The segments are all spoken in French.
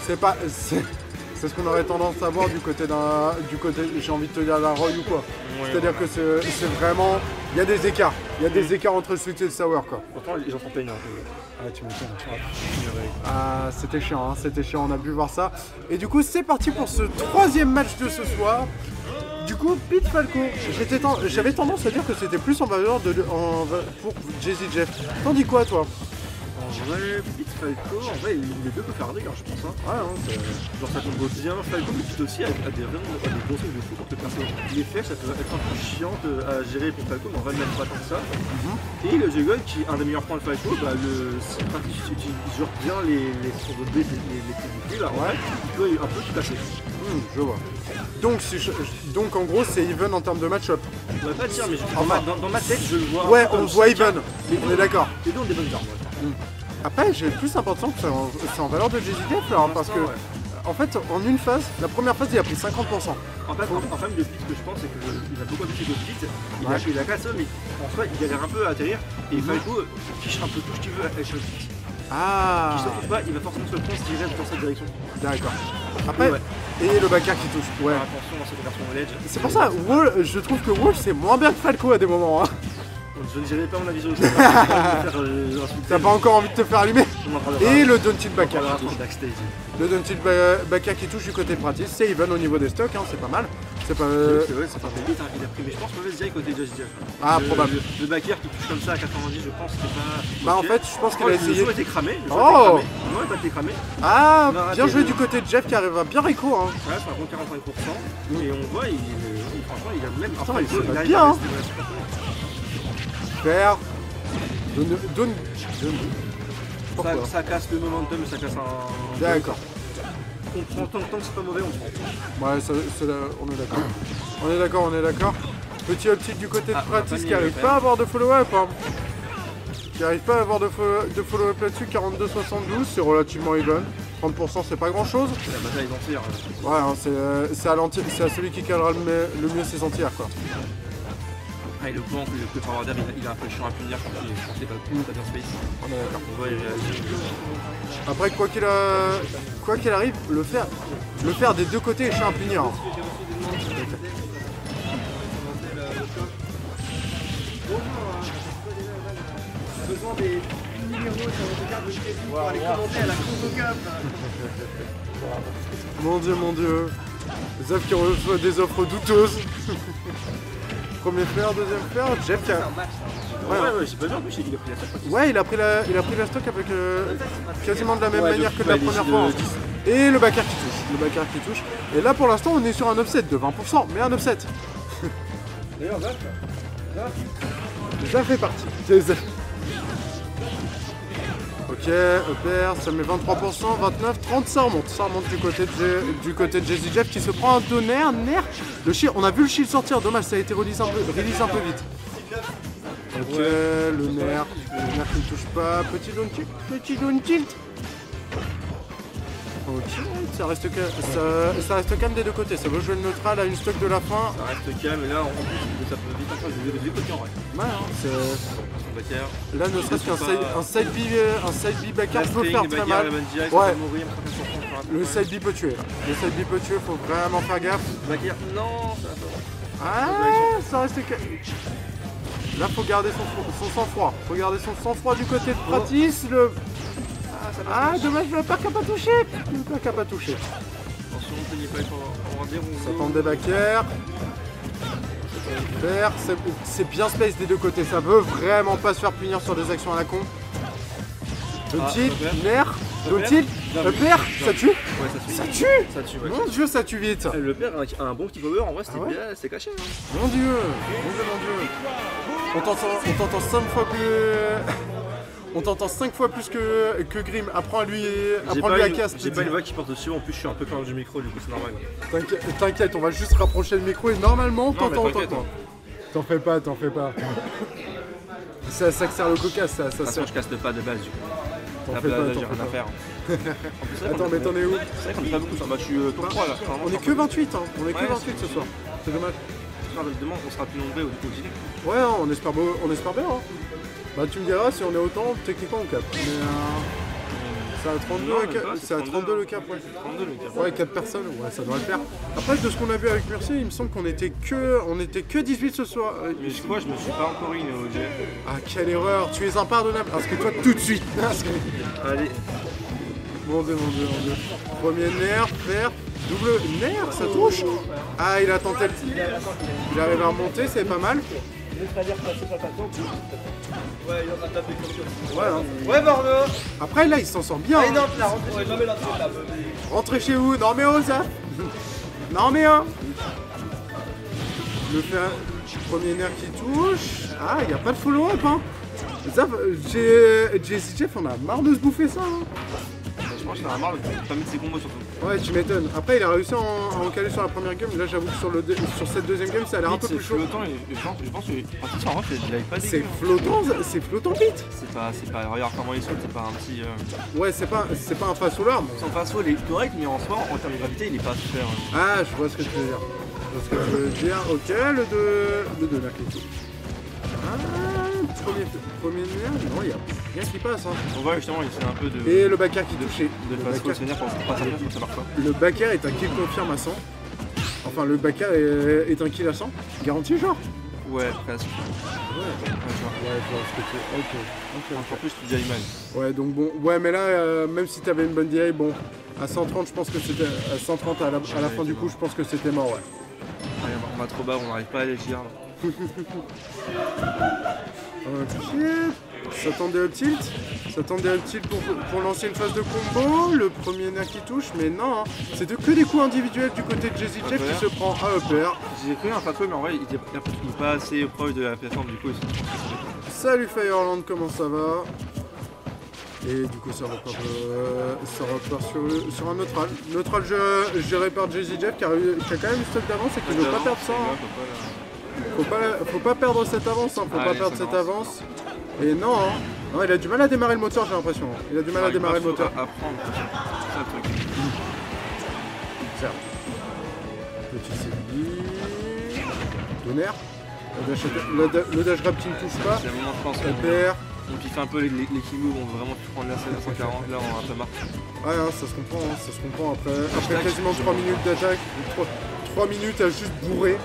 c'est pas... C'est ce qu'on aurait tendance à voir du côté, j'ai envie de te dire, d'un Roy ou quoi. Ouais, c'est-à-dire que c'est vraiment... Il y a des écarts. Il y a des écarts entre le sweet et le sour, quoi. Pourtant, ils en sont peignés un peu. Ah, tu m'étonnes. Ah, c'était chiant, hein, c'était chiant, on a pu voir ça. Et du coup, c'est parti pour ce troisième match de ce soir. Du coup, Pete Falco, j'avais tendance à dire que c'était plus en valeur pour Jazzy Jeff. T'en dis quoi, toi? En vrai, Pete Falco, en vrai, les deux peuvent faire un dégât, je pense. Hein. Ouais, hein, genre ça combo bien. Falco, mais Pete aussi a des conseils de fou pour te perso. Les flèches, ça peut être un peu chiant à gérer pour Falco, mais en vrai, même pas tant que ça. Et le J-Gun, qui est un des meilleurs points de Falco, bah, si tu utilises bien les sons de B, les petits là, ouais, il peut un peu tout casser. Je vois. Donc en gros, c'est even en termes de match-up. Je pourrais pas dire, mais dans ma tête, je le vois. Ouais, on voit even. On est d'accord. Les deux ont des bonnes armes. Après, j'ai plus l'impression que c'est en valeur de Jazzy Jeff, parce que, en fait, en une phase, la première phase, il a pris 50%. En fait, le Pete, ce que je pense, c'est qu'il a beaucoup apprécié le Pete. Il a qu'à ça, mais en soi, il galère un peu à atterrir. Et Falco fiche un peu tout ce qu'il veut avec le Pete. Ah. Si il se trouve pas, il va forcément se prendre s'il reste dans cette direction. D'accord. Après, et le backer qui touche. Ouais. Attention dans cette version Ledge. C'est pour ça, je trouve que Wolf, c'est moins bien que Falco à des moments. Hein. Je ne dirais pas mon avis sur le T'as pas encore envie de te faire allumer. Et le Don't Tilt Backer qui touche. Le Don't Tilt Backer qui touche du côté de Pratis, c'est even au niveau des stocks, hein, c'est pas mal. C'est pas vite, hein. Il a pris, mais je pense mauvais direct côté Jazzy Jeff. Ah, probable. Le backer qui touche comme ça à 90, je pense que c'est pas... Bah en fait, je pense qu'il a essayé... Le jeu était cramé. Oh. Non, il n'a pas été cramé. Ah, bien joué du côté de Jeff qui arrive à bien réco. Hein. Ouais, c'est un bon 45%. Et on voit, franchement, il a même... Putain, il va bien, hein. Faire. Ça casse le momentum, ça casse un... D'accord. On prend tant que c'est pas mauvais, on prend. Ouais, on est d'accord. On est d'accord. Petit uptick du côté de Pratis qui n'arrive pas à avoir de follow-up. Hein. Qui n'arrive pas à avoir de follow-up là-dessus. 42,72, c'est relativement even. 30% c'est pas grand chose. C'est la bataille d'entière. Ouais, hein, c'est à celui qui calera le mieux ses entières, quoi. Et le point que le forwarder il a un peu chiant à punir quand c'est pas bien space. On est d'accord. On voit les réagir. Après quoi qu'il arrive, le faire des deux côtés est chiant à punir. Hein. Besoin des numéros sur votre carte de crédit pour aller commenter à la Congo Cup. Mon dieu. Zaf qui reçoit des offres douteuses. Premier fer, deuxième fer, Jeff qui a... Ouais, j'ai pas vu en plus, il a pris la stock. Ouais, il a pris la stock avec quasiment de la même manière que de la première fois. Et le backer qui touche. Et là pour l'instant on est sur un upset de 20%, mais un upset. D'ailleurs, Zaf fait partie. Ok, EPR, ça met 23%, 29, 30, ça remonte du côté de Jazzy Jeff qui se prend un tonnerre, le shield, on a vu le shield sortir, dommage, ça a été release un peu vite. Ok, le nerf qui ne touche pas, petit down tilt. Ok, ça reste calme des deux côtés, ça veut jouer le neutral à une stock de la fin. Ça reste calme et là en plus ça peut vite en face de deux côtés en vrai. Ouais, hein, c'est... Là, ne serait-ce qu'un side B backer peut faire très mal. Ouais. Le side B peut tuer. Là. Le side B peut tuer, faut vraiment faire gaffe. Backer, non. Ah, ça reste calme. Là, faut garder son sang-froid. Faut garder son sang-froid du côté de Pratis. Dommage, le pack n'a pas touché. Attention, tenez pas en rendir. Ça tente des backers. C'est bien space des deux côtés, ça veut vraiment pas se faire punir sur des actions à la con. Down tilt, nerf, down tilt, EPR, ça tue. Ouais, ça tue. Ouais. Mon dieu, ça tue vite. Le père a un bon petit power, en vrai c'était bien, c'est caché. Hein. Mon dieu. On t'entend 5 fois plus... On t'entend 5 fois plus que Grim. Apprends à lui à casse. J'ai pas une voix qui porte dessus, en plus je suis un peu proche du micro, du coup c'est normal. T'inquiète, on va juste rapprocher le micro et normalement t'entends. T'en fais pas. Ça que sert le cocasse, ça. Je casse pas de base du coup. T'en fais pas. J'ai rien à faire. Attends, mais t'en es où? C'est vrai qu'on est pas beaucoup sur je suis top 3 là. On est que 28, hein. On est que 28 ce soir. C'est dommage. Demain on sera plus nombreux au dîner. Ouais, on espère bien. Hein. Bah tu me diras si on est autant, techniquement on capte. Mais C'est à 32, Non, même pas, c'est à 32 le cap, ouais. 32 le cap. Ouais, 4 personnes, ouais, ça doit le faire. Après, de ce qu'on a vu avec Mercier, il me semble qu'on était que 18 ce soir. Mais je crois que je me suis pas encore une au jet. Ah, quelle erreur, tu es impardonnable. Parce que toi, tout de suite. Allez. Mon dieu, mon dieu, mon dieu. Premier nerf, fer, double nerf, ça touche. Ah, il a tenté il arrive à remonter, c'est pas mal. Ouais, il aura tapé comme ça. Ouais, hein. Ouais, Bordeaux. Après, là, il s'en sort bien. Ah, Hein. non, t'as rentré. Non, mais là, t'as Rentrez chez vous. Non, mais oh, ça. Non, mais hein. Le fait premier nerf qui touche. Ah, il n'y a pas de follow-up, hein. Ça, Jesse Jeff, on a marre de se bouffer ça. Hein. Je pense qu'il en a marre de pas mettre ses combos surtout. Ouais, tu m'étonnes. Après, il a réussi à en caler sur la première game. Là, j'avoue que sur cette deuxième game, ça a l'air un peu plus chaud. Flottant, je pense que Francis en vrai, il avait pas C'est dégueu. flottant vite. C'est pas, regarde comment il saute, c'est pas un petit. Ouais, c'est pas un face au larme. Son faso il est correct, mais en soi, en termes de gravité, il est pas super. Ah, je vois ce que tu veux dire. Je vois ce que tu veux dire. Ok, le 2 nerf qui touche. Ah, premier nerf, non, il y a rien qui passe. Hein. On voit justement, il fait un peu de. Et le backer qui touche. De faso se venir pour pas servir, ça marche pas. Le backer est un kill confirme à 100. Enfin, le backer est un kill à 100. Garanti, genre. Ouais, presque. Ouais, Ouais, je je vois ce que tu veux. Ok. vois. En plus, tu dis mal. Ouais, donc bon. Ouais, mais là, même si t'avais une bonne DI, bon. À 130, je pense que c'était. À 130 à la fin du coup, je pense que c'était mort, ouais. Allez, on va trop bas, on n'arrive pas à les tirer. Ok. S'attendait au tilt. S'attendait au tilt pour lancer une phase de combo. Le premier nerf qui touche, mais non. Hein. C'est que des coups individuels du côté de Jesse Jeff qui se prend à upper. J'ai cru un fatoué, mais en vrai, il est pas assez proche de la plateforme du coup. Salut Fireland, comment ça va? Et du coup ça repart sur un neutral. Neutral géré par Jesse Jeff qui a quand même une stock d'avance et qui ne veut pas perdre ça. Hein. Faut pas perdre cette avance, hein. Faut pas perdre cette avance. Et non, hein. Non, il a du mal à démarrer le moteur, j'ai l'impression. Il a du mal à démarrer le moteur. Certes. Petit CB. Tonnerre. Le dash grab qui ne touche pas. C'est le moment, je pense. On piffe un peu les kilos, on veut vraiment prendre la scène à 140, là on a un peu marre. Ouais, hein, ça se comprend, hein, ça se comprend après quasiment 3 minutes d'attaque, 3 minutes à juste bourrer.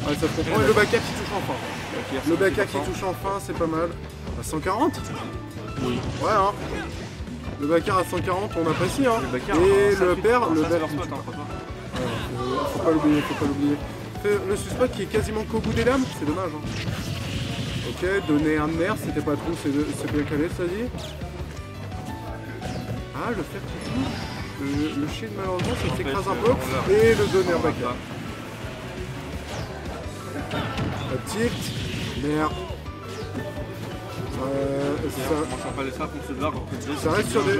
Ouais, ça se comprend. Et le backer qui touche enfin. Le backer qui touche enfin, c'est pas mal. À 140 ? Oui. Ouais, hein. Le backer à 140, on apprécie, hein. Le et le père, le faut pas l'oublier, faut pas l'oublier. Le suspect qui est quasiment qu'au bout des lames, c'est dommage. Hein. Ok, donner un nerf, c'était pas trop, c'est bien calé, ça dit. Ah, le fer qui touche. Le shield, malheureusement, ça s'écrase un peu. Et le donner backer. La tilt, nerf. Ça reste sur des.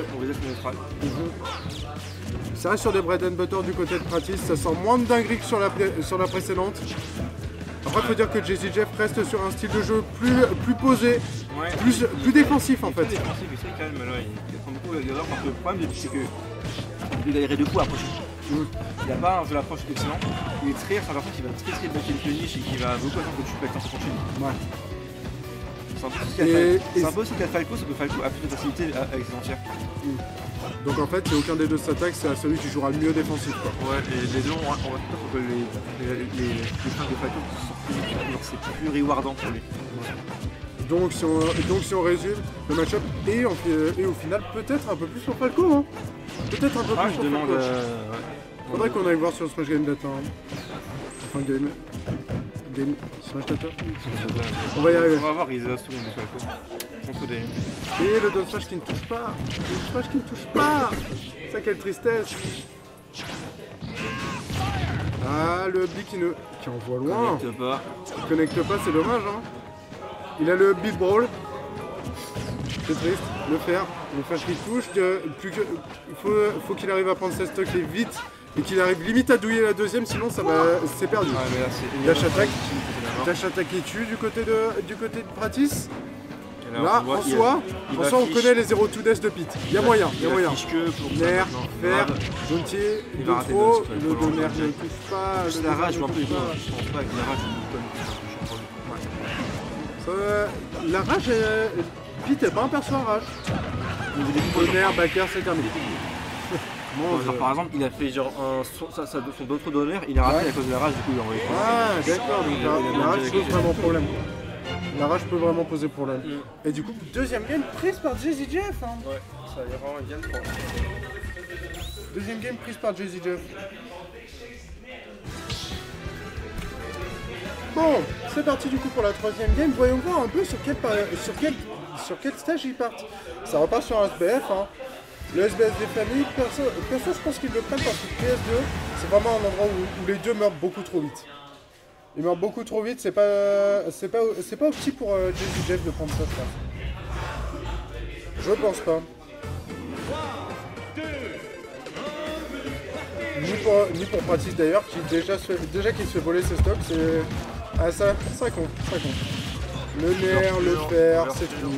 Ça reste sur des bread and butter du côté de Pratis, ça sent moins de dinguerie que sur la précédente. Après, il faut dire que Jesse Jeff reste sur un style de jeu plus posé, ouais, plus défensif en fait. Plus défensif, il est calme là, il prend beaucoup la galère parce que le problème c'est que il galérait deux coups à approcher. Il n'a pas un jeu d'approche excellent, il est très c'est un personne qui va très bien quelques niches et qui va beaucoup attendre que tu peux être sur ton ouais. C'est un peu aussi qu'à Falco, c'est que Falco a plus de facilité avec ses entières. Donc en fait, c'est aucun des deux s'attaque, c'est celui qui jouera le mieux défensif. Quoi. Ouais, et les deux, on va dire que les fringues de Falco sont plus rewardant pour lui. Donc si on résume le match-up et au final peut-être un peu plus sur Falco. Hein. Peut-être un peu plus sur Falco. Faudrait qu'on aille voir sur Smash Game Data. Hein. Enfin Game Smash Data. On va y arriver. On va voir, ils ont tout de Falco. Et le down smash qui ne touche pas. Le smash qui ne touche pas. Ça, quelle tristesse. Ah, le B qui envoie loin. Il connecte pas, c'est dommage. Hein. Il a le beat brawl. C'est triste. Le fer qui touche. Faut qu'il arrive à prendre ses stocks et vite. Et qu'il arrive limite à douiller la deuxième, sinon c'est perdu. Dash attaque qui tue du côté de Pratis. Là, en soi, on connaît les 0-2 death de Pit. Il y a moyen. Nerf, fer, Jontier, de trop, le donner ne touche pas. La rage, je pense pas que la rage, la rage, Pit est pas un perso à rage. Tonnerre, backer, c'est terminé. Bon, Genre, par exemple, il a fait genre son d'autres donneurs, il a raté à cause de la rage, du coup il a envoyé. Ah, d'accord, donc la rage pose vraiment problème. La rage peut vraiment poser problème. Et du coup, deuxième game prise par Jazzy Jeff. Hein. Ouais, ça ira en game 3. Deuxième game prise par Jazzy Jeff. Bon, c'est parti du coup pour la troisième game. Voyons voir un peu sur quel stage ils partent. Ça repart sur un SBF. Hein. Le SBF des familles, perso je pense qu'ils le prennent parce que PS2, c'est vraiment un endroit où les deux meurent beaucoup trop vite. Ils meurent beaucoup trop vite, c'est pas optique pour Jazzy Jeff de prendre ça, je pense. Je pense pas. Ni pour Pratis d'ailleurs, qui déjà qu'il se fait voler ses stocks, c'est... Ah ça compte. Le nerf, le fer, c'est tout.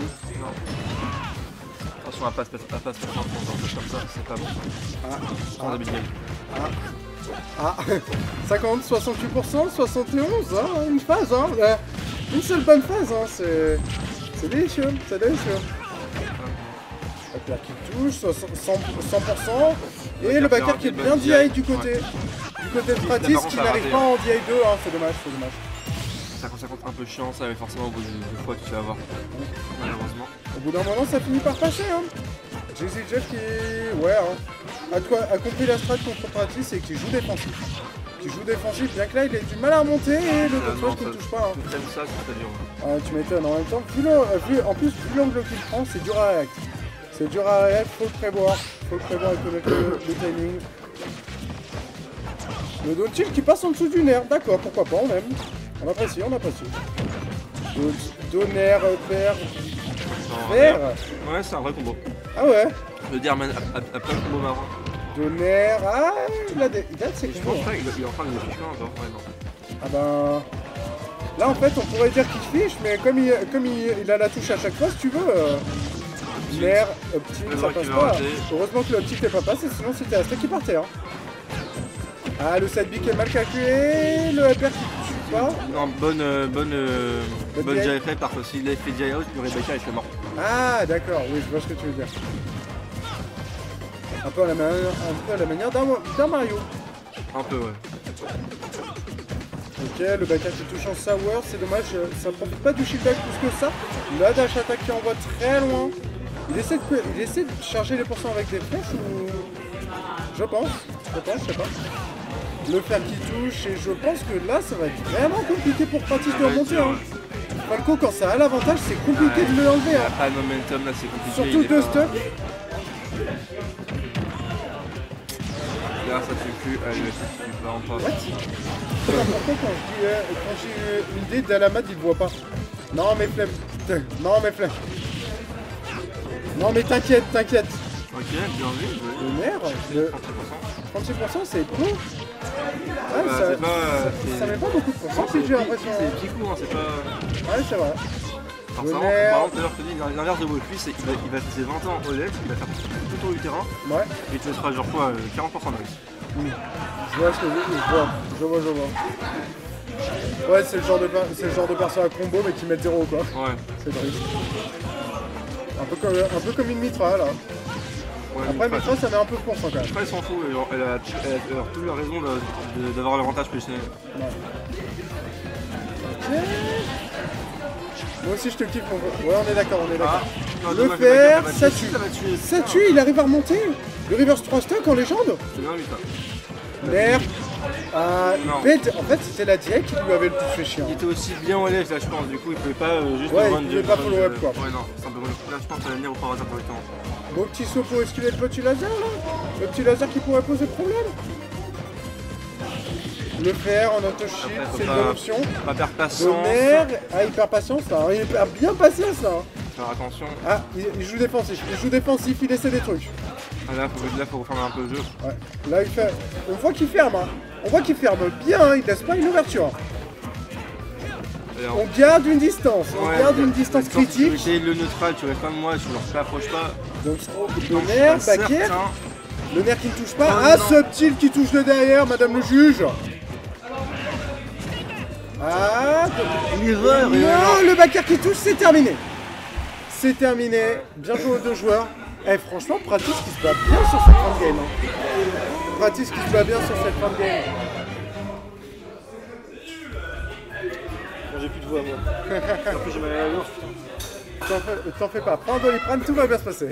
Attention à passe comme ça, c'est pas bon. En début de game. Ah 50, 68%, 71, hein, une phase, hein. Une seule bonne phase, hein, c'est délicieux, c'est délicieux. Hop là qui touche, 100%, et le backer qui est bien DI du côté de Pratis qui n'arrive pas en DI 2, hein, c'est dommage. 50-50 un peu chiant ça, mais forcément au bout d'une fois tu vas avoir. Malheureusement. Au bout d'un moment ça finit par passer, hein. Jazzy Jeff qui a compris la strat contre Pratis et qui joue défensif. Bien que là il a du mal à remonter et le touch qui ne touche pas. Hein. T'aimes ça, c'est dur. Ah, tu m'étonnes, en même temps, vu l'angle qu'il prend, c'est dur à réact. Faut le prévoir avec le timing. Le down chill qui passe en dessous du nerf, d'accord, pourquoi pas, on aime. On apprécie. Donner, vert. Ouais, c'est un vrai combo. Ah ouais. Le Derman a plein de combos marrants. Donner, ah, il a de ses Je combos. pense pas qu'il est en train de le ficher encore, vraiment. Ah ben... Là en fait on pourrait dire qu'il fiche, mais comme il a la touche à chaque fois, si tu veux... Nerf, optique, ça passe pas. Heureusement que l'optique n'est pas passé, sinon c'était Aztec qui partait. Hein. Ah, le side B qui est mal calculé, le hyper qui ne tue pas. Non, bonne GI fait parce que s'il a fait GI out, le Rebecca il serait mort. Ah d'accord, oui, je vois ce que tu veux dire. Un peu à la manière d'un Mario. Un peu, ouais. Ok, le backer qui touche en sour, c'est dommage, ça ne profite pas du shield back plus que ça. La dash attaque qui envoie très loin. Il essaie de charger les pourcents avec des flèches ou... Je pense, je sais pas. Le fer qui touche et je pense que là ça va être vraiment compliqué pour Pratis de remonter. Hein. Falco quand ça a l'avantage c'est compliqué de le enlever. Hein. Pas de momentum là c'est compliqué. Surtout deux stocks. Là ça tue plus, le tue vraiment pas. What? C'est important quand j'ai une idée d'Alamad il le voit pas. Non mais flemme. Non mais t'inquiète. Ok, bien vu. Le nerf, 36% c'est peu. Ouais, ça met pas beaucoup de pourcents, j'ai l'impression. C'est des petits coups, hein, c'est pas... Ouais, c'est vrai. Par exemple, tout à l'heure, je te dis, l'inverse de Wolfie, c'est qu'il va passer 20 ans au left, il va faire tout le tour du terrain, ouais. Et tu laisseras genre quoi, 40% max. Je vois ce que je vois. Ouais, c'est le genre de perso à combo, mais qui met 0 quoi. Ouais. C'est triste. Un peu comme une Mitra là. Ouais, après Mitra ça met un peu de pourcent quand même. Après elle s'en fout, elle a toute la raison d'avoir l'avantage positionnel. Ouais. Okay. Moi aussi je te kiffe mon gars. Ouais on est d'accord, le fer, ça tue, il arrive à remonter. Le reverse 3 stock en légende. C'est bien lui ça. Merde. En fait c'était la DI qui lui avait le plus fait chier. Il était aussi bien au left là je pense, du coup il pouvait pas juste... Ouais il pouvait pas follow up quoi. Ouais non, c'est un peu bon. Là je pense que ça va venir au power hasard directement. Beau petit saut pour esquiver le petit laser là. Le petit laser qui pourrait poser problème. Le faire en auto-shield, c'est une bonne option. Pas perdre patience. Il perd patience là, il perd bien patience là. Faire attention. Ah, il joue défensif, il essaie des trucs. Ah là faut refermer un peu le jeu. Ouais, là il fait... On voit qu'il ferme, hein. On voit qu'il ferme bien, hein. Il laisse pas une ouverture. On garde une distance, critique. Tu le neutral, tu restes pas de moi, tu leur t'approches pas. Donc le nerf, backer. Le nerf qui ne touche pas. Subtil qui touche de derrière, madame le juge. Ah, l'erreur. Non, le backer qui touche, c'est terminé. C'est terminé. Bien joué aux deux joueurs. Eh, franchement, Pratis qui se bat bien sur cette fin de game. Hein. Pratis qui se bat bien sur cette fin de game. Bon, j'ai plus de voix, moi. En plus, j'ai mal à la gorge, putain. T'en fais pas. Prends un Doliprane, tout va bien se passer.